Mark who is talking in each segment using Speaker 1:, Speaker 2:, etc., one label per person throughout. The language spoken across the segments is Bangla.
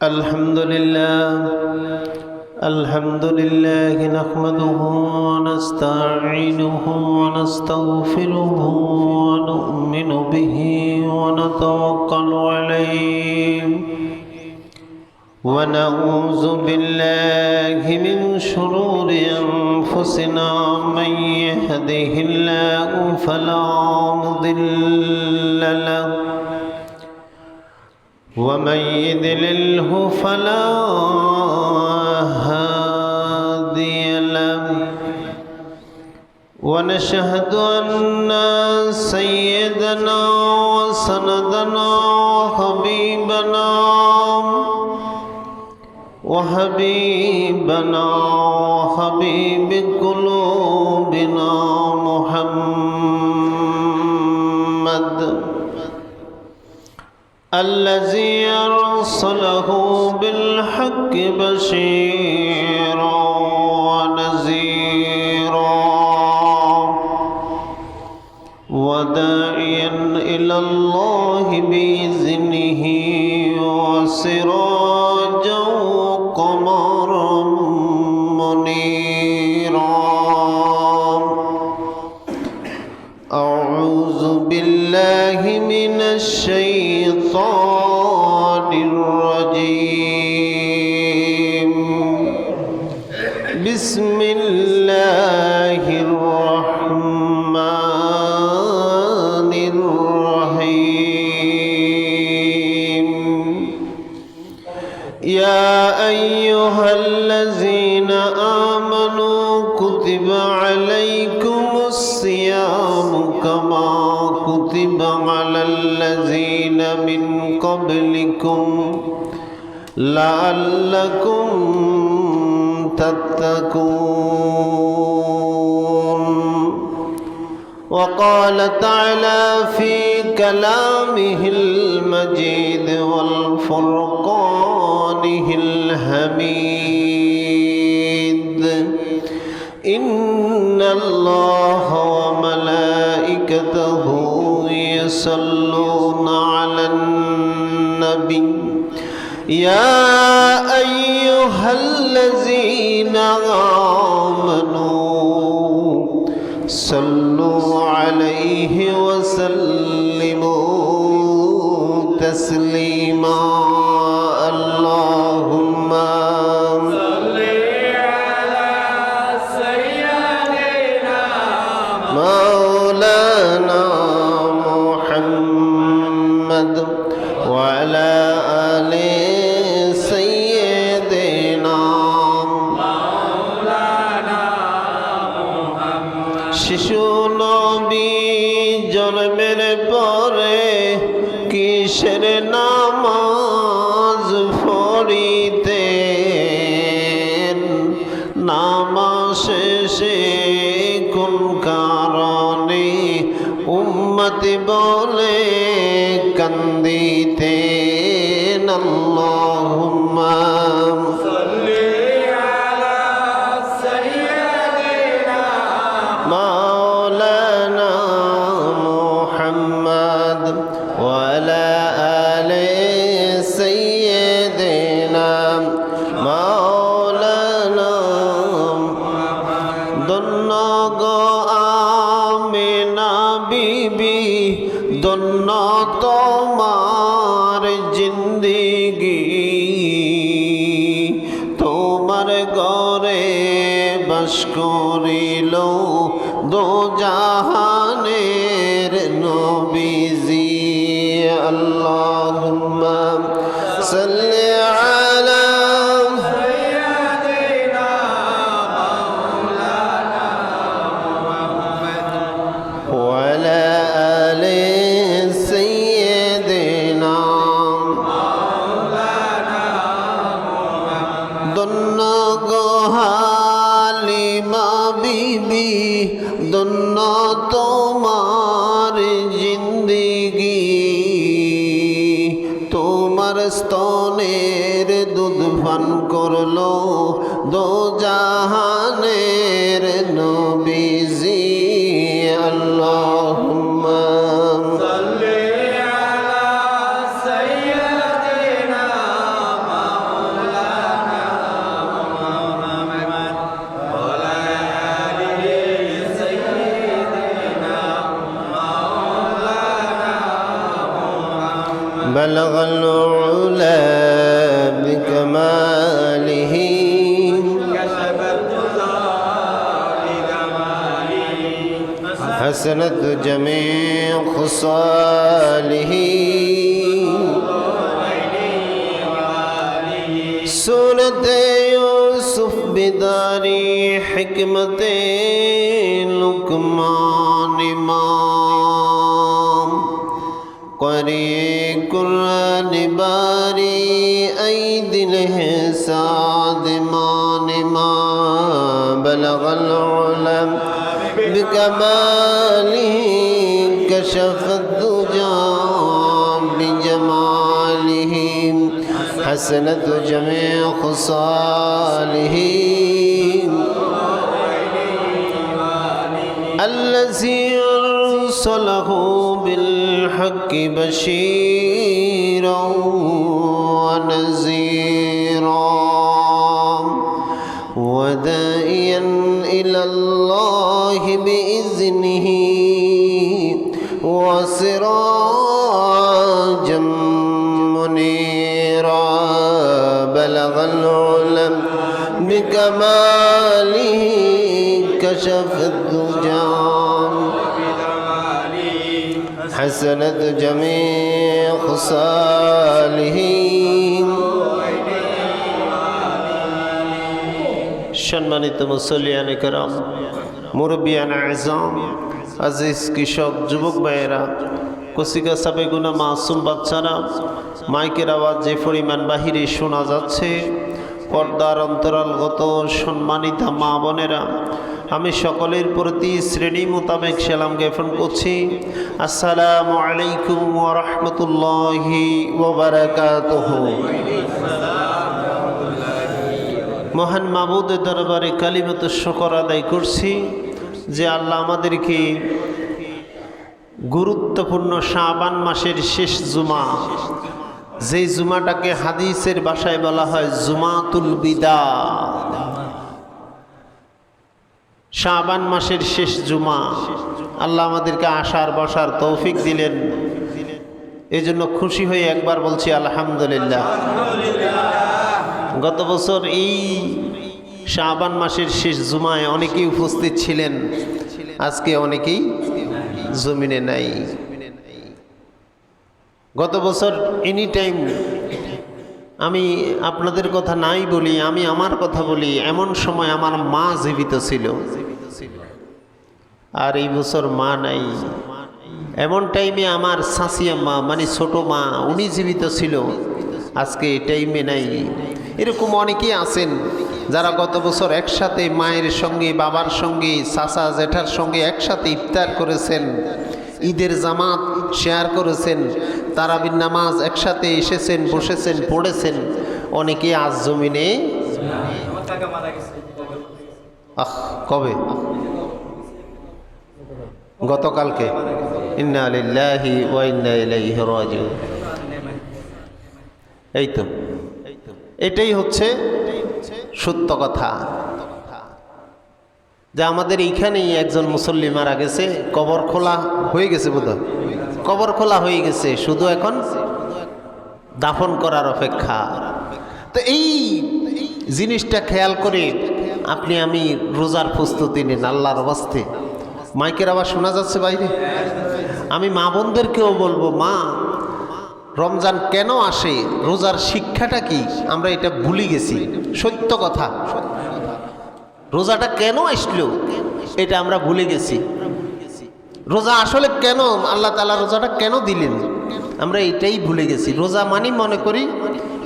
Speaker 1: الحمد لله نحمده ونستعينه ونستغفره ونؤمن به ونتوكل عليه ونعوذ بالله من شرور أنفسنا من يهده الله فلا مضل له ومن يضلله فلا هادي له ونشهد أن سيدنا وسندنا وحبيبنا وحبيب قلوبنا محمد الذي أرسله بالحق بشيرا ونذيرا وداعيا إلى الله بإذنه وسراجا وقمرا منيرا أعوذ بالله من الشيطان الرجيم بسم الله الرحمن الرحيم يا أيها الذين آمنوا كتب عليكم الصيام كما كتب على الذين من قبلكم لعلكم تتقون وقال تعالى في كلامه المجيد والفرقانه الحميد إن الله وملائكته يصلون على النبي يا أيها الذين آمنوا صلوا عليه وسلموا تسليما اللهم صل على سيدنا مولانا محمد وعلى آل سيدنا مولانا محمد শিশু নবী জন্মের পরে কিসের নামাজ পড়িতেন নামাজ শেষে কোন কারণে উম্মতি বলে কান্দিতেন আল্লাহুম্মা সাল্লি আলা সাইয়্যিদিনা মাওলানা মুহাম্মদ ওয়া আলা আলি সাইয়্যিদিনা মাওলানা ধন্য গো আমিনা বিবি ধন্য তোমার জিন্দেগি তোমার ঘরে বাস করিল দো জাহানের নবীজি আল্লাহুম্মা সাল্লি আলা সাইয়্যিদিনা মাওলানা মুহাম্মদ ওয়া আলা আলি সাইয়্যিদিনা মাওলানা মুহাম্মদ ধন্য গো হালিমা বিবি ধন্য তোমার জিন্দেগি তোমার স্তনের দুধ পান করলো দো জাহানের নবীজি আল্লাহুম্মা সাল্লি আলা সাইয়্যিদিনা حسنت جميع خصاله سنت یوسف بداری حکمت لقمان امام قری قرآن باری عید الحساد مان امام بلغ العلم بکماله کشف الدجى بجماله حسنت جميع خصاله الذي أرسله بالحق بشيرا ونذيرا وداعيا إلى الله بإذنه وسراجا منيرا بلغ العلم بكماله كشف الدجى حسنت جميع خصاله সম্মানিত মুসল্লিয়ানে কেরাম, মুরব্বিয়ান আযম, আজিজ কৃষক যুবক ভাইয়েরা, কচিকা সাবে গুনা মাসুম বাচ্চারা, মাইকের আওয়াজ যে পরিমাণ বাহিরে শোনা যাচ্ছে, পর্দার অন্তরালগত সম্মানিতা মা বোনেরা, আমি সকলের প্রতি শ্রেণী মোতাবেক সালাম জ্ঞাপন করছি। আসসালামু আলাইকুম ওয়া রাহমাতুল্লাহি ওয়া বারাকাতুহু। মহান মাবুদের দরবারে কালিমাত শুকর আদায় করছি যে আল্লাহ আমাদেরকে গুরুত্বপূর্ণ শাবান মাসের শেষ জুমা, যেই জুমাটাকে হাদিসের ভাষায় বলা হয় জুমাতুল বিদা, শাবান মাসের শেষ জুমা, আল্লাহ আমাদেরকে আসার বসার তৌফিক দিলেন। এই জন্য খুশি হয়ে একবার বলছি আলহামদুলিল্লাহ। গত বছর এই শাবান মাসের শেষ জুমায় অনেকেই উপস্থিত ছিলেন, আজকে অনেকেই জমিনে নাই। গত বছর এনি টাইম আমি আপনাদের কথা নাই বলি, আমি আমার কথা বলি, এমন সময় আমার মা জীবিত ছিল, আর এই বছর মা নাই। এমন টাইমে আমার শাশিয়া মা মানে ছোট মা উনি জীবিত ছিল, আজকে এই টাইমে নাই। এরকম অনেকেই আছেন যারা গত বছর একসাথে মায়ের সঙ্গে, বাবার সঙ্গে, চাচা জেঠার সঙ্গে একসাথে ইফতার করেছেন, ঈদের জামাত শেয়ার করেছেন, তারাবির নামাজ একসাথে এসেছেন, বসেছেন, পড়েছেন। অনেকেই আজ জমিনে কবে? গতকালকে। ইন্না লিল্লাহি ওয়া ইন্না ইলাইহি রাজিউন। এই তো, এটাই হচ্ছে সত্য কথা যে আমাদের এইখানেই একজন মুসল্লি মারা গেছে, কবর খোলা হয়ে গেছে, বোধহয় কবর খোলা হয়ে গেছে, শুধু এখন দাফন করার অপেক্ষা। তো এই জিনিসটা খেয়াল করে আপনি আমি রোজার প্রস্তুতি নিন আল্লাহর ওয়াস্তে। মাইকের আবার শোনা যাচ্ছে বাইরে। আমি মা বোনদেরকেও বলবো, মা, রমজান কেন আসে, রোজার শিক্ষাটা কি, আমরা এটা ভুলে গেছি। সত্য কথা, রোজাটা কেন আসলো এটা আমরা ভুলে গেছি। রোজা আসলে কেন, আল্লাহ তাআলা রোজাটা কেন দিলেন, আমরা এটাই ভুলে গেছি। রোজা মানি মনে করি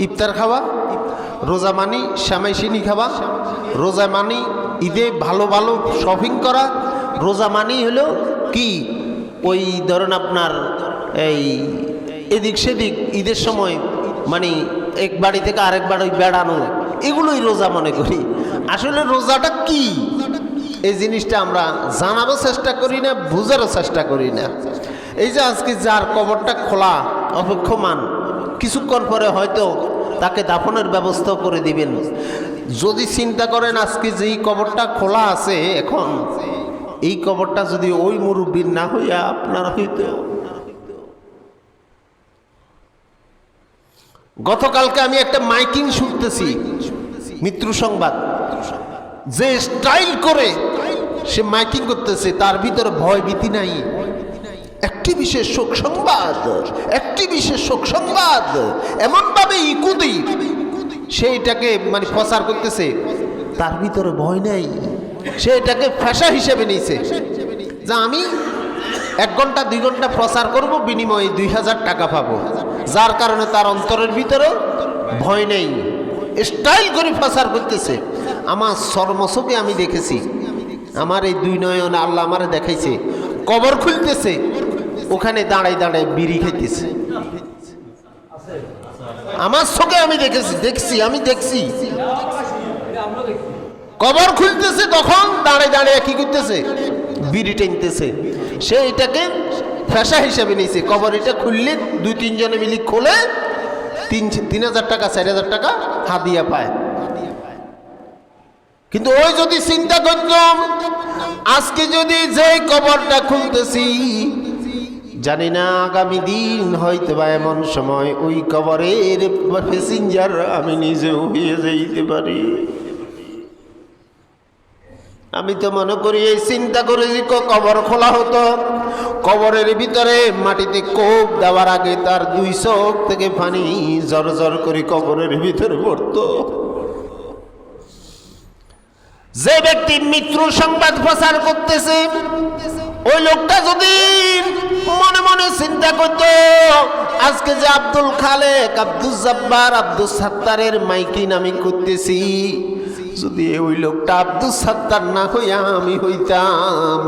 Speaker 1: ইফতার খাওয়া, রোজা মানি সেমাই সিনি খাওয়া, রোজা মানি ঈদে ভালো ভালো শপিং করা, রোজা মানি হলো কি ওই ধরেন আপনার এই এদিক সেদিক ঈদের সময় মানে এক বাড়ি থেকে আরেক বাড়ি বেড়ানো, এগুলোই রোজা মনে করি। আসলে রোজাটা কি এই জিনিসটা আমরা জানারও চেষ্টা করি না, বুঝারও চেষ্টা করি না। এই যে আজকে যার কবরটা খোলা অপেক্ষমান, কিছুক্ষণ পরে হয়তো তাকে দাফনের ব্যবস্থা করে দিবেন। যদি চিন্তা করেন আজকে যেই কবরটা খোলা আছে এখন, এই কবরটা যদি ওই মুরব্বীর না হইয়া আপনার হইতো। গতকালকে আমি একটা মাইকিং শুনতেছি, মৃত্যু সংবাদ, যে স্টাইল করে সে মাইকিং করতেছে, তার ভিতরে ভয় ভীতি নাই। একটি বিশেষ শোক সংবাদ, একটি বিশেষ শোক সংবাদ, এমনভাবে ইকুদি সেইটাকে মানে প্রচার করতেছে, তার ভিতরে ভয় নাই। সে এটাকে পেশা হিসেবে নিয়েছে যে আমি 1 ঘন্টা 2 ঘন্টা প্রচার করব, বিনিময়ে 2000 টাকা পাবো, যার কারণে তার অন্তরের ভিতরে ভয় নেই, স্টাইল করে প্রচার করতেছে। আমার চর্মচোখে আমি দেখেছি, আমার এই 2 নয়নে আল্লাহ আমারে দেখাইছে, কবর খুলতেছে, ওখানে দাঁড়াই দাঁড়ায় বিড়ি খাইতেছে। আমার চোখে আমি দেখছি কবর খুলতেছে, তখন দাঁড়ায় দাঁড়ায় কি করতেছে, বিড়ি টানতেছে। সে এটাকে পেশা হিসেবে নিয়েছে। কবর এটা খুললে 2-3 জনে মিলি খোলে, 3000 টাকা 4000 টাকা হাদিয়া পায়। কিন্তু ওই যদি চিন্তা করতাম, আজকে যদি যে কবরটা খুলতেছি, জানি না আগামী দিন হয়তো বা এমন সময় ওই কবরের প্যাসেঞ্জার আমি নিজেও হয়ে যাইতে পারি। আমি তো মনে করি এই চিন্তা করে যে কবর খোলা হতো, কবরের ভিতরে মাটিতে কোপ দেওয়ার আগে তার 2 চোখ থেকে পানি জর জর করে কবরের ভিতরে পড়তো। যে ব্যক্তি মৃত্যু সংবাদ প্রচার করতেছে, ওই লোকটা যদি মনে মনে চিন্তা করত, আজকে যে আব্দুল খালেক, আব্দুল জব্বার, আব্দুল সাত্তারের মাইকিং আমি করতেছি, যদি ওই লোকটা আব্দুল সাত্তার না হইয়া আমি হইতাম,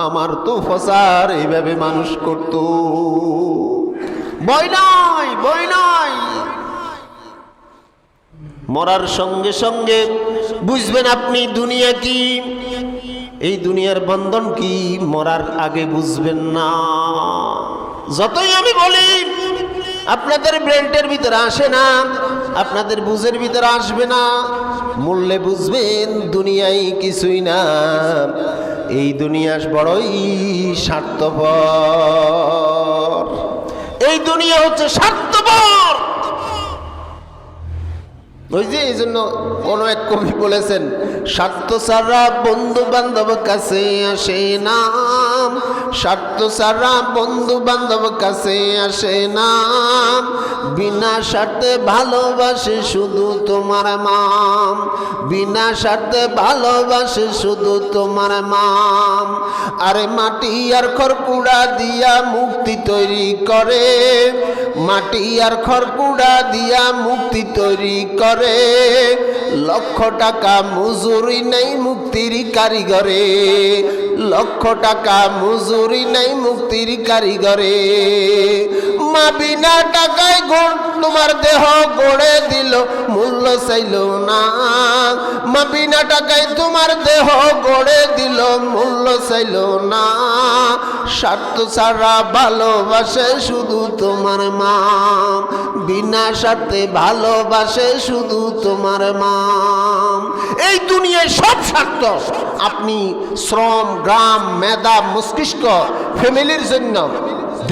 Speaker 1: আমার তো প্রচার এইভাবে মানুষ করত। ভয় নাই। মরার সঙ্গে সঙ্গে বুঝবেন আপনি দুনিয়া কি, এই দুনিয়ার বন্ধন কি, মরার আগে বুঝবেন না। যতই আমি বলি আপনাদের ব্রেনটের ভিতরে আসে না, আপনাদের বুঝের ভিতরে আসবে না। মূল্যে বুঝবেন দুনিয়ায় কিছুই না, এই দুনিয়া বড়ই স্বার্থপর। এই দুনিয়া হচ্ছে স্বার্থপর। ওই যে এই জন্য কোন এক কবি বলেছেন, স্বার্থ ছাড়া বন্ধু বান্ধব কাছে আসে না, স্বার্থ ছাড়া বন্ধু বান্ধব কাছে আসে না, বিনা স্বার্থে ভালোবাসে শুধু তোমার মাম, বিনা স্বার্থে ভালোবাসে শুধু তোমার মাম। আরে মাটি আর খড়কুড়া দিয়া মুক্তি তৈরি করে, মাটি আর খড়কুড়া দিয়া মুক্তি তৈরি করে, 1,00,000 টাকা মজুরি নাই মুক্তির কারিগরে, 1,00,000 টাকা মজুরি নাই মুক্তির কারিগরে। মা বিনা টাকায় তোমার দেহ গড়ে দিল, মূল্য চাইল না, মা বিনা টাকায় তোমার দেহ গড়ে দিল, মূল্য চাইল না। স্বার্থ ছাড়া ভালোবাসে শুধু তোমার মা, বিনা স্বার্থে ভালোবাসে শুধু তোমার মা। এই দুনিয়ায় সব স্বার্থ আপনি শ্রম, গ্রাম, মেধা, মস্তিষ্ক, ফ্যামিলির জন্য,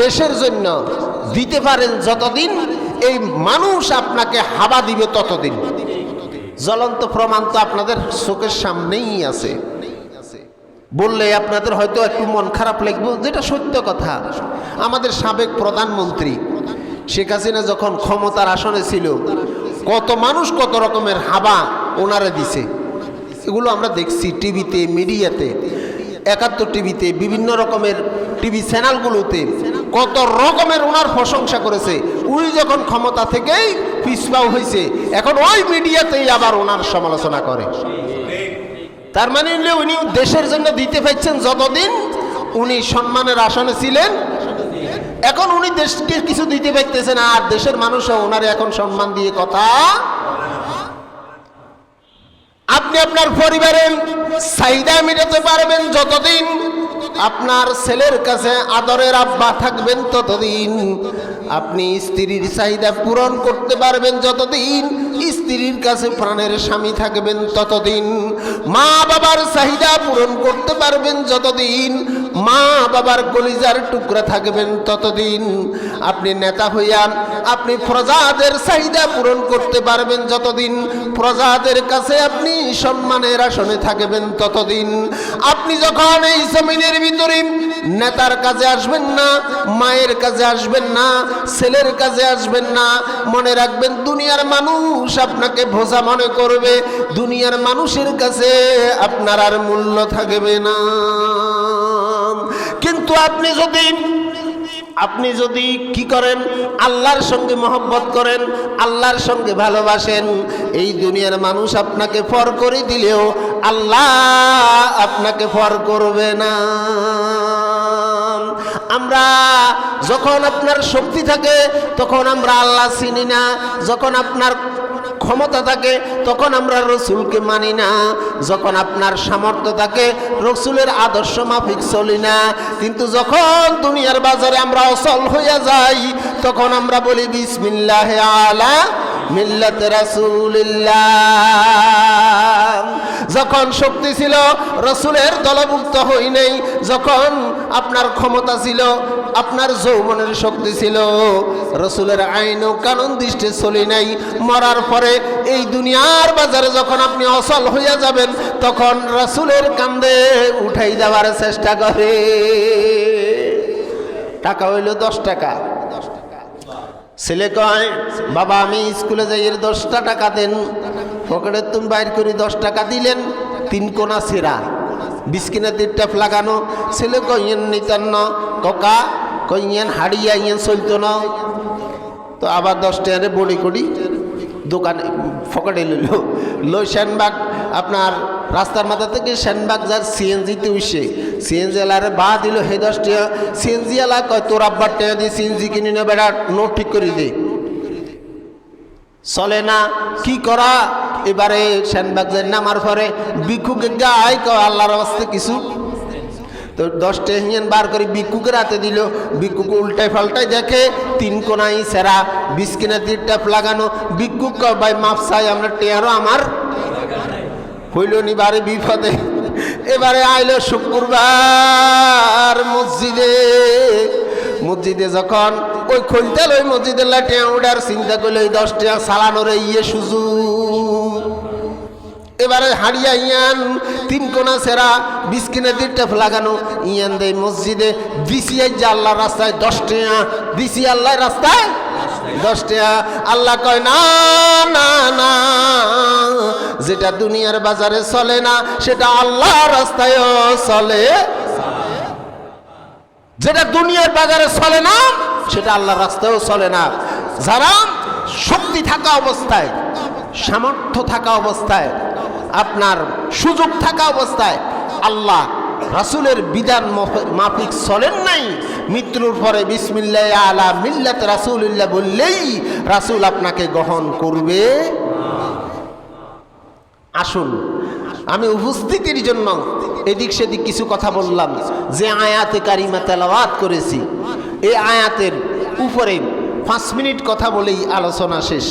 Speaker 1: দেশের জন্য দিতে পারেন যতদিন, এই মানুষ আপনাকে হাবা দিবে ততদিন। জ্বলন্ত প্রমাণ তো আপনাদের চোখের সামনেই আছে। বললে আপনাদের হয়তো একটু মন খারাপ লাগবে, যেটা সত্য কথা। আমাদের সাবেক প্রধানমন্ত্রী শেখ হাসিনা যখন ক্ষমতার আসনে ছিল, কত মানুষ কত রকমের হাবা ওনারে দিছে, এগুলো আমরা দেখছি টিভিতে, মিডিয়াতে, 71 টিভিতে, বিভিন্ন রকমের টিভি চ্যানেলগুলোতে কত রকমের ওনার প্রশংসা করেছে। উনি যখন ক্ষমতা থেকেই পিছপাও হয়েছে, এখন ওই মিডিয়াতেই আবার ওনার সমালোচনা করে। তার মানে উনি দেশের জন্য দিতে পারছেন যতদিন উনি সম্মানের আসনে ছিলেন, এখন উনি দেশকে কিছু দিতে পারতেছেন, আর দেশের মানুষও ওনারে এখন সম্মান দিয়ে কথা। আপনি আপনার পরিবারের চাহিদা মেটাতে পারবেন যতদিন, আপনার ছেলের কাছে আদরের আব্বা থাকবেন ততদিন, আপনি স্ত্রীর চাহিদা পূরণ করতে পারবেন যতদিন, স্ত্রীর কাছে প্রাণের স্বামী থাকবেন ততদিন, মা বাবার চাহিদা পূরণ করতে পারবেন যতদিন, মা বাবার কলিজার টুকরা থাকবেন ততদিন, আপনি নেতা হইয়া আপনি প্রজাদের চাহিদা পূরণ করতে পারবেন যতদিন, প্রজাদের কাছে আপনি সম্মানের আসনে থাকবেন ততদিন। আপনি যখন এই জমিনের ভিতরে নেতার কাজে আসবেন না, মায়ের কাজে আসবেন না, ছেলের কাজে আসবেন না, মনে রাখবেন দুনিয়ার মানুষ আপনাকে বোঝা মনে করবে, দুনিয়ার মানুষের কাছে আপনার আর মূল্য থাকবে না। কিন্তু আপনি যদি কি করেন, আল্লাহর সঙ্গে মহব্বত করেন, আল্লাহর সঙ্গে ভালোবাসেন, এই দুনিয়ার মানুষ আপনাকে ফর করে দিলেও আল্লাহ আপনাকে ফর করবে না। আমরা যখন আপনার শক্তি থাকে তখন আমরা আল্লাহ চিনি না, যখন আপনার ক্ষমতা থাকে তখন আমরা রসুলকে মানি না, যখন আপনার সামর্থ্য থাকে রসুলের আদর্শ মাফিক চলি না। কিন্তু যখন দুনিয়ার বাজারে আমরা অচল হইয়া যাই তখন আমরা বলি বিসমিল্লাহ আলা মিল্লাতে রাসূলিল্লাহ। যখন শক্তি ছিল রসুলের দলভুক্ত হই নাই, যখন আপনার ক্ষমতা ছিল, আপনার যৌবনের শক্তি ছিল, রসুলের আইন ও কানুন দৃষ্টি চলি নাই, মরার পরে এই দুনিয়ার বাজারে যখন আপনি অচল হইয়া যাবেন তখন রসুলের কান্দে উঠাই দেওয়ার চেষ্টা করে। টাকা হইল 10 টাকা, ছেলে কয় বাবা আমি স্কুলে যাই, এর 10টা টাকা দেন, পকেটে তুমি বাইর করে 10 টাকা দিলেন, 3 কোনা ছেঁড়া, বিস্কিনের 3 টেপ লাগানো। ছেলে কইয়েন নিতেন না, ককা কইয়েন হাড়িয়া ইয়েন চলতো না, তো আবার 10 টাকা বড়ি করি দোকানে পকেটে লই শ্যানবাগ, আপনার রাস্তার মাথা থেকে শ্যানবাগ যার সিএনজিতে উঠছে, সিএনজি এলারে বা দিল হে 10 টাকা, সিএনজি এলা কয় তোর আব্বার টাকা দিয়ে সিএনজি কিনে নে বেড়া, নোট ঠিক করে দে, চলে না, কি করা? এবারে শ্যানবাগ যাই নামার পরে ভিক্ষুকে গায় কয় আল্লাহর রাস্তায় কিছু, তো 10 টাকা বার করে ভিক্ষুকের হাতে দিল, ভিক্ষুকে উল্টাই পাল্টাই দেখে 3 কোনাই সেরা, বিস্কিনের 3 টেপ লাগানো। ভিক্ষুক কয় ভাই মাপ চাই, আমরা টেয়ারও আমার হইল নি বারে বিপদে। এবারে আইলো শুক্রবার মসজিদে যখন ওই খুলতে ওই মসজিদের টেয়া উঠার চিন্তা করলে ওই 10 টাকা চালানোরে সুযোগ। এবারে হাড়িয়া ইয়ান 3 কোনা সেরা, বিস্কিনের 3 টেপ লাগানো, ইয়ান দেয় মসজিদে, দিছি যে আল্লাহর রাস্তায় 10 টাকা, দিছি আল্লাহর রাস্তায় 10 টাকা। আল্লাহ কয় না না না, যেটা দুনিয়ার বাজারে চলে না সেটা আল্লাহর রাস্তায়ও চলে, যেটা দুনিয়ার বাজারে চলে না সেটা আল্লাহর রাস্তায়ও চলে না। যারা শক্তি থাকা অবস্থায়, সামর্থ্য থাকা অবস্থায়, আপনার সুযোগ থাকা অবস্থায় আল্লাহ রাসূলের বিধান মাফিক চলেন নাই, মৃত্যুর পরে বিসমিল্লাহ আলা মিল্লাত রাসূলিল্লাহ বললেই রাসূল আপনাকে গ্রহণ করবে। আসুন, আমি উপস্থিতির জন্য এদিক সেদিক কিছু কথা বললাম। যে আয়াতে কারিমা তেলাওয়াত করেছি এই আয়াতের উপরে 5 মিনিট কথা বলেই আলোচনা শেষ।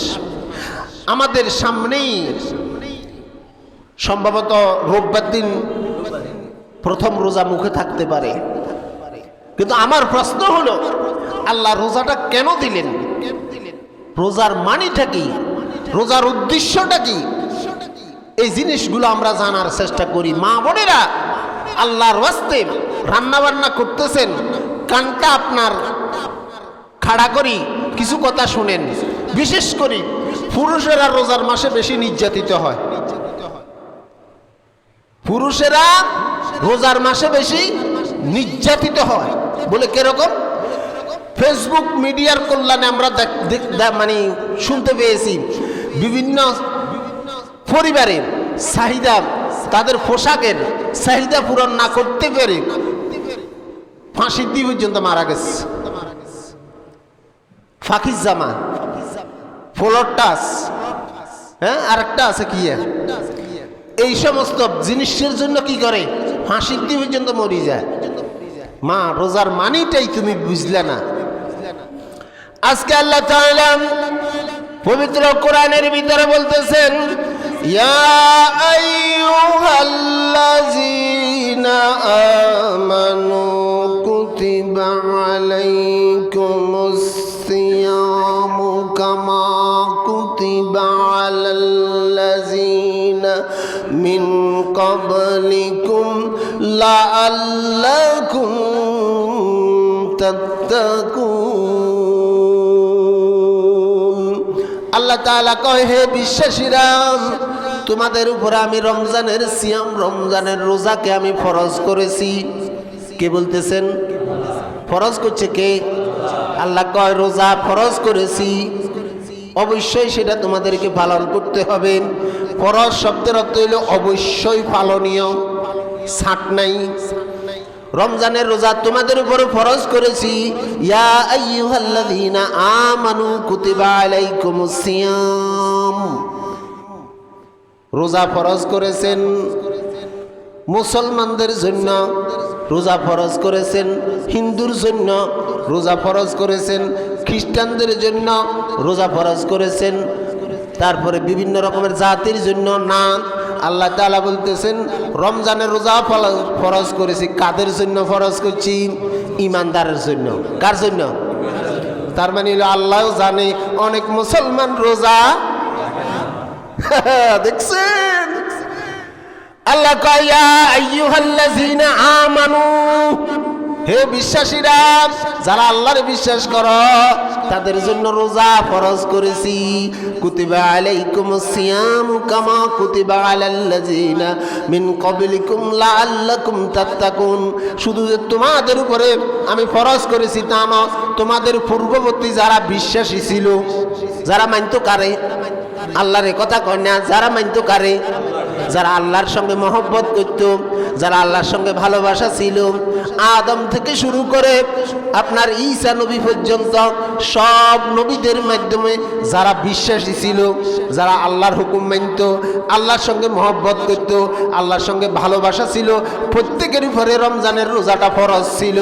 Speaker 1: আমাদের সামনেই সম্ভবত রোববার দিন প্রথম রোজা মুখে থাকতে পারে, কিন্তু আমার প্রশ্ন হলো আল্লাহ রোজাটা কেন দিলেন? রোজার মানেটা কি? রোজার উদ্দেশ্যটা কি? এই জিনিসগুলো আমরা জানার চেষ্টা করি। মা বোনেরা, আল্লাহর ওয়াস্তে রান্না বান্না করতেছেন, কানটা আপনার খাড়া করি কিছু কথা শুনেন। বিশেষ করে পুরুষেরা রোজার মাসে বেশি নির্যাতিত হয়, পুরুষেরা রোজার মাসে বেশি নির্যাতিত হয়। বলে কিরকম? ফেসবুক মিডিয়ার কল্যাণে আমরা মানে শুনতে পেয়েছি বিভিন্ন পরিবারের চাহিদা, তাদের পোশাকের চাহিদা পূরণ না করতে পেরে ফাঁসির দিয়ে পর্যন্ত মারা গেছে। ফাঁকির জামা, ফ্লোর টাচ, হ্যাঁ আরেকটা আছে কি, এই সমস্ত জিনিসের জন্য কি করে ফাঁসির দিয়ে পর্যন্ত মরি যায়। মা, রোজার মানিটাই তুমি বুঝলে না। আজকে আল্লাহ তাআলা পবিত্র কোরআনের ভিতরে বলতেছেন ইয়া আইয়ুহাল্লাযীনা আমানু কুতিবা আলাইকুমুস সিয়ামু কামা কুতিবা আলাল্লাযীনা মিন ক্বাবলিকুম লাআল্লাকুম তাত্তাকুন। আল্লাহ তাআলা কয়, হে বিশ্বাসীরা, তোমাদের উপরে আমি রমজানের সিয়াম, রমজানের রোজাকে আমি ফরজ করেছি। কে বলতেছেন? ফরজ করছে কে? আল্লাহ কয় রোজা ফরজ করেছি, অবশ্যই সেটা তোমাদেরকে পালন করতে হবে। ফরজ শব্দের অর্থ হইল অবশ্যই পালনীয়, ছাট নাই। রমজানের রোজা তোমাদের উপরে ফরজ করেছি। ইয়া আইয়ুহাল্লাযীনা আমানু কুতিবা আলাইকুমুস সিয়াম, রোজা ফরজ করেছেন মুসলমানদের জন্য, রোজা ফরজ করেছেন হিন্দুর জন্য, রোজা ফরজ করেছেন খ্রিস্টানদের জন্য, রোজা ফরজ করেছেন তারপরে বিভিন্ন রকমের জাতির জন্য না। আল্লাহ তাআলা বলতেছেন রমজানের রোজা ফরজ করেছি। কাদের জন্য ফরজ করছি? ঈমানদারের জন্য। কার জন্য? তার মানে হলো আল্লাহও জানে অনেক মুসলমান রোজা দেখছেন। আল্লাহ কয় ইয়া আইয়ুহাল্লাযীনা আমানু, হে বিশ্বাসীরা, যারা আল্লাহর বিশ্বাস করো তাদের জন্য রোজা ফরজ করেছি। কুতিবা আলাইকুমুস সিয়াম কামা কুতিবা আলাল্লাযীনা মিন ক্বাবলিকুম লাআল্লাকুম তাত্তাকুন। শুধু যে তোমাদের উপরে আমি ফরজ করেছি তা না, তোমাদের পূর্ববর্তী যারা বিশ্বাসী ছিল, যারা মানতো কারে? আল্লাহর কথা কয় না, যারা মানতো কারে? যারা আল্লাহর সঙ্গে মহব্বত করত, যারা আল্লাহর সঙ্গে ভালোবাসা ছিল, আদম থেকে শুরু করে আপনার ঈসা নবী পর্যন্ত সব নবীদের মাধ্যমে যারা বিশ্বাসী ছিল, যারা আল্লাহর হুকুম মানত, আল্লাহর সঙ্গে মহব্বত করত, আল্লাহর সঙ্গে ভালোবাসা ছিল, প্রত্যেকের উপরে রমজানের রোজাটা ফরজ ছিল।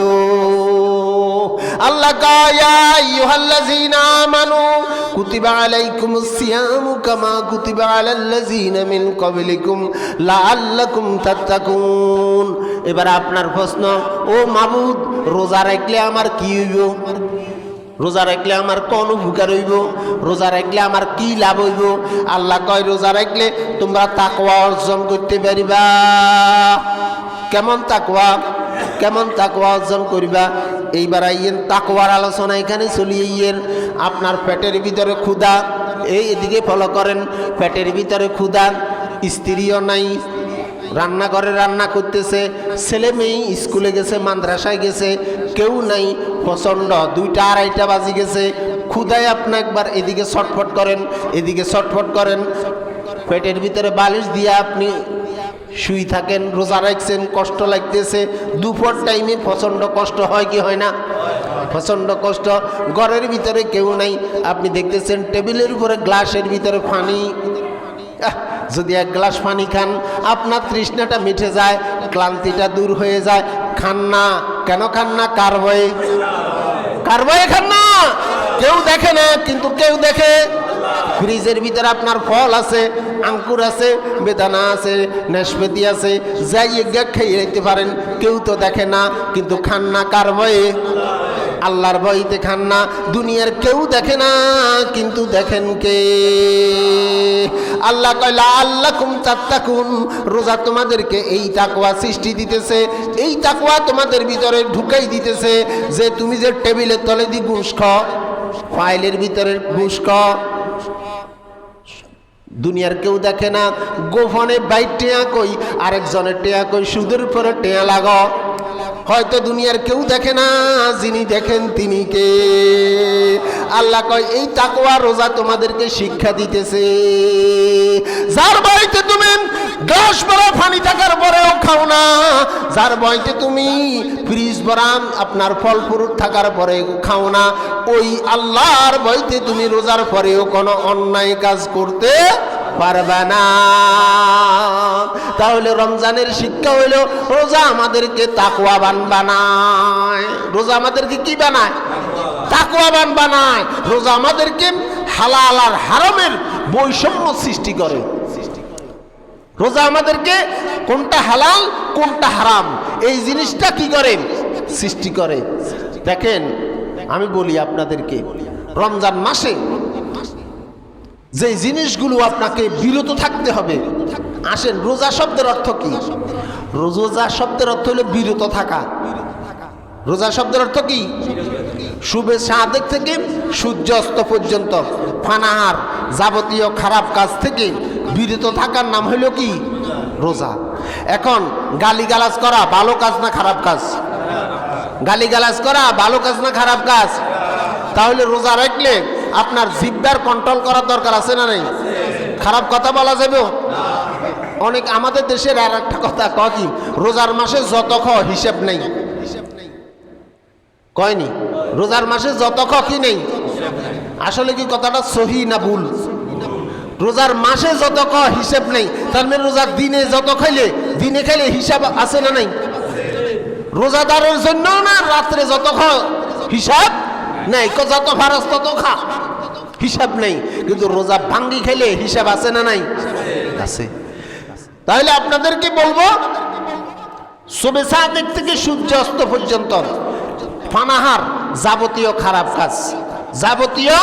Speaker 1: আল্লাহ কয় ইয়া আইয়ুহাল্লাযীনা আমানু কুতিবা আলাইকুমুস সিয়ামু কামা কুতিবা আলাল্লাযীনা মিন ক্বাবলিকুম লাআল্লাকুম তাত্তাকুন। এবার আপনার প্রশ্ন, ও মাবুদ, রোজা রাখলে আমার কি হইব? রোজা রাখলে আমার কোন উপকার হইব? রোজা রাখলে আমার কি লাভ হইব? আল্লাহ কয় রোজা রাখলে তোমরা তাকওয়া অর্জন করতে পারিবা। কেমন তাকওয়া? কেমন তাকওয়া অর্জন করিবা? এইবার আইয়েন তাকওয়ার আলোচনা এখানে চলিয়ে। আপনার পেটের ভিতরে ক্ষুধা, এদিকে ফলো করেন, পেটের ভিতরে ক্ষুধা, স্ত্রীও নাই, রান্নাঘরে রান্না করতেছে, ছেলে মেয়ে স্কুলে গেছে, মাদ্রাসায় গেছে, কেউ নাই, প্রচণ্ড 2টা 2:30 বাজি গেছে, ক্ষুধায় আপনি একবার এদিকে ছটফট করেন, এদিকে ছটফট করেন, পেটের ভিতরে বালিশ দিয়ে আপনি শুই থাকেন, রোজা রাখছেন, কষ্ট লাগতেছে। দুপুর টাইমে প্রচণ্ড কষ্ট হয় কি হয় না? প্রচণ্ড কষ্ট। ঘরের ভিতরে কেউ নাই, আপনি দেখতেছেন টেবিলের উপরে গ্লাসের ভিতরে পানি। যদি 1 গ্লাস পানি খান আপনার তৃষ্ণাটা মিটে যায়, ক্লান্তিটা দূর হয়ে যায়। খান না, কেন খান না? কার ভয়ে? কার ভয়ে খান না? কেউ দেখে না, কিন্তু কেউ দেখে। ফ্রিজের ভিতরে আপনার ফল আছে, আঙ্কুর আছে, বেদানা আছে, নাশপাতি আছে, যাই খেয়ে নিতে পারেন, কেউ তো দেখে না, কিন্তু খান না কার ভয়ে? আল্লাহর ভয়তে খান না। দুনিয়ার কেউ দেখে না, কিন্তু দেখেন কে? আল্লাহ কয় লাআল্লাকুম তাত্তাকুন, রোজা তোমাদেরকে এই তাকওয়া সৃষ্টি দিতেছে, এই তাকওয়া তোমাদের ভিতরে ঢুকাই দিতেছে যে তুমি যে টেবিলের তলে দি ঘুষ খাও, ফাইলের ভিতরে ঘুষ খাও, দুনিয়ার কেউ দেখে না। গোপনে বাইর টেয়া কই, আরেকজনের টেয়া কই, সুদের উপরে টেয়া লাগো। হয়তো দুনিয়ার কেউ দেখে না, যিনি দেখেন তিনি কে? আল্লাহ কয় এই তাকওয়া রোজা তোমাদেরকে শিক্ষা দিতেছে। যার বাড়িতে তুমি গ্লাস ভরা পানি থাকার পরেও খাও না, যার বাড়িতে তুমি ফ্রিজ ভরা আপনার ফল ফ্রুট থাকার পরে খাও না, ওই আল্লাহর ভয়তে তুমি রোজার পরেও কোনো অন্যায় কাজ করতে পারবে না। তাহলে রমজানের শিক্ষা হইল রোজা আমাদেরকে তাকওয়াবান বানায়। রোজা আমাদেরকে কি বানায়? তাকওয়াবান বানায়। রোজা আমাদেরকে হালাল আর হারামের বৈষম্য সৃষ্টি করে। রোজা আমাদেরকে কোনটা হালাল কোনটা হারাম এই জিনিসটা কি করে সৃষ্টি করে। দেখেন আমি বলি আপনাদেরকে, রমজান মাসে যে জিনিসগুলো আপনাকে বিরত থাকতে হবে। আসেন, রোজা শব্দের অর্থ কি? রোজা শব্দের অর্থ হলো বিরত থাকা। রোজা শব্দের অর্থ কি? শুভে সাদেক থেকে সূর্য অস্ত পর্যন্ত ফানাহার যাবতীয় খারাপ কাজ থেকে বিরত থাকার নাম হলো কি? রোজা। এখন গালিগালাজ করা ভালো কাজ না খারাপ কাজ? গালিগালাজ করা ভালো কাজ না খারাপ কাজ? তাহলে রোজা রাখলে আপনার জিহ্বার কন্ট্রোল করার দরকার আছে না নেই? খারাপ কথা বলা যাবে? অনেক আমাদের দেশের আর একটা কথা কয় কি, রোজার মাসে যত হিসেব নেই। কয়নি রোজার মাসে যত কি নেই? আসলে কি কথাটা সহি না ভুল? রোজার মাসে যত হিসেব নেই, তার মানে রোজার দিনে যত খাইলে দিনে খাইলে হিসাব আছে না নাই? রোজাদারের জন্য না রাত্রে যত হিসাব নেই, যত ফারাজ তত খা, হিসাব নেই। কিন্তু রোজা ভাঙ্গি খেলে হিসাব আছে না নাই? আছে। তাহলে আপনাদেরকে বলবো, শুভে সাদেক থেকে সূর্য অস্ত পর্যন্ত ফানাহার যাবতীয় খারাপ কাজ, যাবতীয়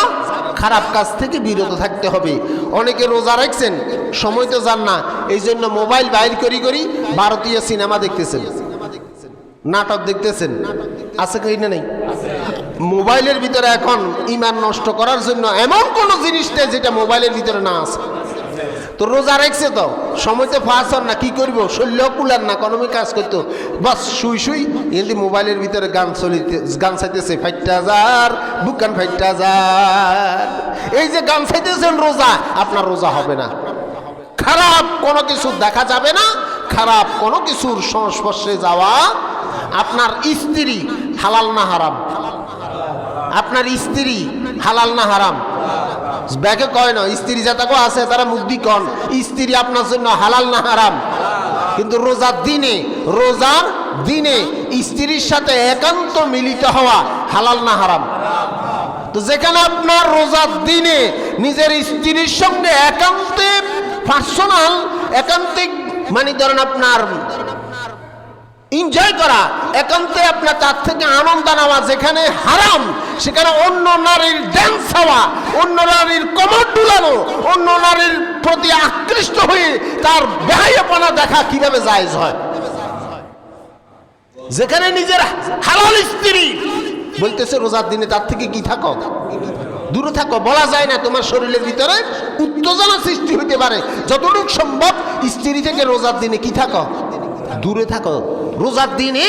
Speaker 1: খারাপ কাজ থেকে বিরত থাকতে হবে। অনেকে রোজা রাখছেন, সময় তো যান না, এই জন্য মোবাইল বাইর করি করি ভারতীয় সিনেমা দেখতেছেন, নাটক দেখতেছেন। আছে কি না নেই? মোবাইলের ভিতরে এখন ঈমান নষ্ট করার জন্য এমন কোন জিনিস নেই যেটা মোবাইলের ভিতরে না আছে। তো রোজা রাখছে তো সময় তো ফাঁস না, কি করবো, শরীর কুলার না, কোনো কাজ করতো, বাস শুই শুই কিন্তু মোবাইলের ভিতরে গান চাইতেছে, ফাইটটা যার বুকান ফাইটটা যার, এই যে গান চাইতেছেন, রোজা আপনার রোজা হবে না। খারাপ কোনো কিছু দেখা যাবে না, খারাপ কোনো কিছুর সংস্পর্শে যাওয়া। আপনার স্ত্রী হালাল না হারাম? আপনার স্ত্রী হালাল না হারাম? ব্যাকে কয় না, স্ত্রী যাতাকো আছে তারা মুগ্ধি কন, স্ত্রী আপনার জন্য হালাল না হারাম? কিন্তু রোজার দিনে স্ত্রীর সাথে একান্ত মিলিত হওয়া হালাল না হারাম? তো যেখানে আপনার রোজার দিনে নিজের স্ত্রীর সঙ্গে একান্তে পার্সোনাল একান্তিক মানে ধরেন আপনার এনজয় করা, একান্তে আপনার তার থেকে আনন্দ নেওয়া, যেখানে হারাম সেখানে অন্য নারীর ড্যান্স হওয়া, অন্য নারীর কোমর দুলানো, অন্য নারীর প্রতি আকৃষ্ট হয়ে তার বেহায়াপনা দেখা কিভাবে জায়েজ হয়? যেখানে নিজের হালাল স্ত্রী বলতেছে রোজার দিনে তার থেকে কি থাকো, দূরে থাকো। বলা যায় না, তোমার শরীরের ভিতরে উত্তেজনা সৃষ্টি হতে পারে, যতটুকু সম্ভব স্ত্রী থেকে রোজার দিনে কি থাকো, দূরে থাকো। রোজার দিনে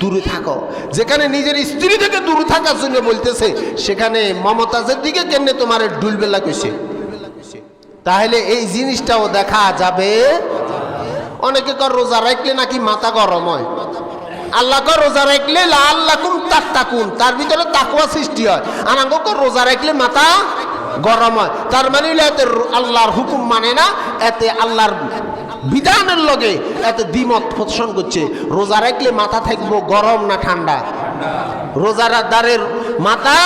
Speaker 1: দূরে থাকো। যেখানে নিজের স্ত্রী থেকে দূরে থাকার জন্য বলতেছে, সেখানে মমতাজের দিকে কেন তোমার ডুলবেলা কইছে? তাহলে এই জিনিসটাও দেখা যাবে। অনেকে কর রোজা রাখলে নাকি মাথা গরম হয়, আল্লাহ কর রোজা রাখলে লাআল্লাকুম তাত্তাকুন, তার ভিতরে তাকওয়া সৃষ্টি হয়। আর আঙ্গ কর রোজা রাখলে মাথা গরম হয়, তার মানে এতে আল্লাহর হুকুম মানে না, এতে আল্লাহর বিধানের লগে এত দ্বিমত পোষণ করছে। রোজা রাখলে মাথা থাকবো গরম না ঠান্ডা? রোজাদারের মাথা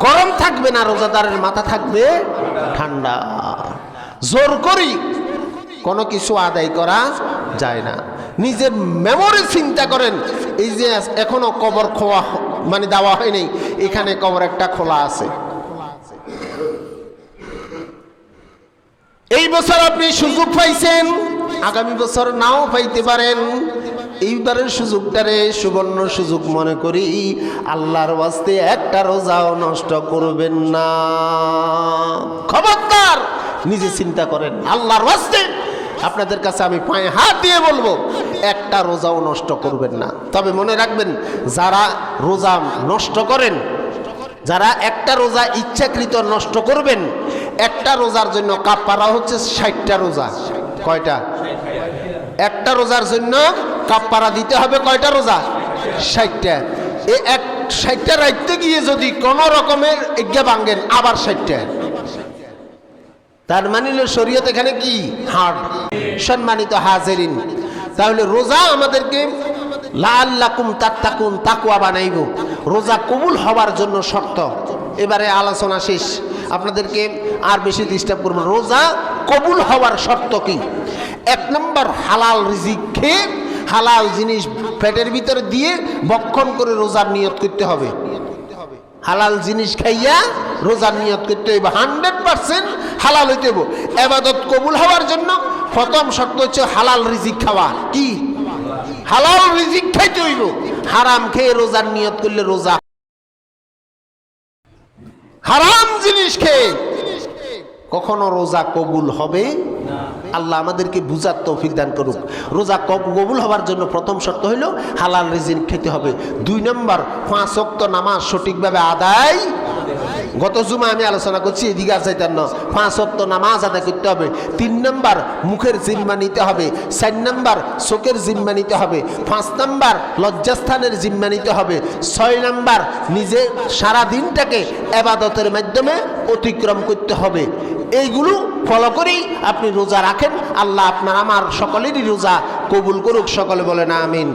Speaker 1: গরম থাকবে না, রোজাদারের মাথা থাকবে ঠান্ডা। জোর করি কোনো কিছু আদায় করা যায় না। নিজের মেমোরি চিন্তা করেন, এই যে এখনো কবর খোয়া মানে দেওয়া হয়নি, এখানে কবর একটা খোলা আছে। এই বছর আপনি সুযোগ পাইছেন, আগামী বছর নাও পাইতে পারেন। এইবারের সুযোগটারে সুবর্ণ সুযোগ মনে করি আল্লাহর ওয়াস্তে একটা রোজাও নষ্ট করবেন না। খবরদার নিজে চিন্তা করেন, আল্লাহর ওয়াস্তে আপনাদের কাছে আমি পায়ে হাত দিয়ে বলবো, একটা রোজাও নষ্ট করবেন না। তবে মনে রাখবেন, যারা রোজা নষ্ট করেন, যারা একটা রোজা ইচ্ছাকৃত নষ্ট করবেন, একটা রোজার জন্য কাফারা হচ্ছে 60টা রোজা। কয়টা? একটা রোজার জন্য কাফারা দিতে হবে কয়টা রোজা? 60টা। এই 60টা রাখতে গিয়ে যদি কোনো রকমের এজ্ঞা ভাঙ্গেন, আবার 60টা। তার মানে শরীয়ত এখানে কি হার্ড। সম্মানিত হাজিরিন, তাহলে রোজা আমাদেরকে লাআল্লাকুম তাত্তাকুন, তাকওয়া বানাইব। রোজা কবুল হওয়ার জন্য শর্ত। এবারে আলোচনা শেষ, আপনাদেরকে আর বেশি ডিস্টার্ব করব। রোজা কবুল হওয়ার শর্ত কি? 1 নম্বর, হালাল রিজিক খেয়ে হালাল জিনিস পেটের ভিতরে দিয়ে ভক্ষণ করে রোজার নিয়ত করতে হবে। হালাল জিনিস খাইয়া রোজার নিয়ত করতে হইব, 100% হালাল হইতে হইব। ইবাদত কবুল হওয়ার জন্য প্রথম শর্ত হচ্ছে হালাল রিজিক খাওয়া। কি? হালাল রিজিক খাইতে হইব। হারাম খেয়ে রোজার নিয়ত করলে রোজা, হারাম জিনিস খেয়ে কখনো রোজা কবুল হবে না। আল্লাহ আমাদেরকে বুঝার তৌফিক দান করুক। রোজা কবুল হওয়ার জন্য প্রথম শর্ত হইল হালাল রিজিক খেতে হবে। 2 নম্বর, 5 ওয়াক্ত নামাজ সঠিকভাবে আদায়। গত জুমা আমি আলোচনা করছি, এদিকে আর যাইতেন না। 5 ওয়াক্ত নামাজ আদায় করতে হবে। 3 নম্বর, মুখের জিম্মা নিতে হবে। 4 নম্বর, চোখের জিম্মা নিতে হবে। 5 নম্বর, লজ্জাস্থানের জিম্মা নিতে হবে। 6 নম্বর, নিজে সারা দিনটাকে ইবাদতের মাধ্যমে অতিক্রম করতে হবে। এইগুলো ফলো করেই আপনি রোজা রাখেন। আল্লাহ আপনার আমার সকলেরই রোজা কবুল করুক। সকলে বলেন আমিন।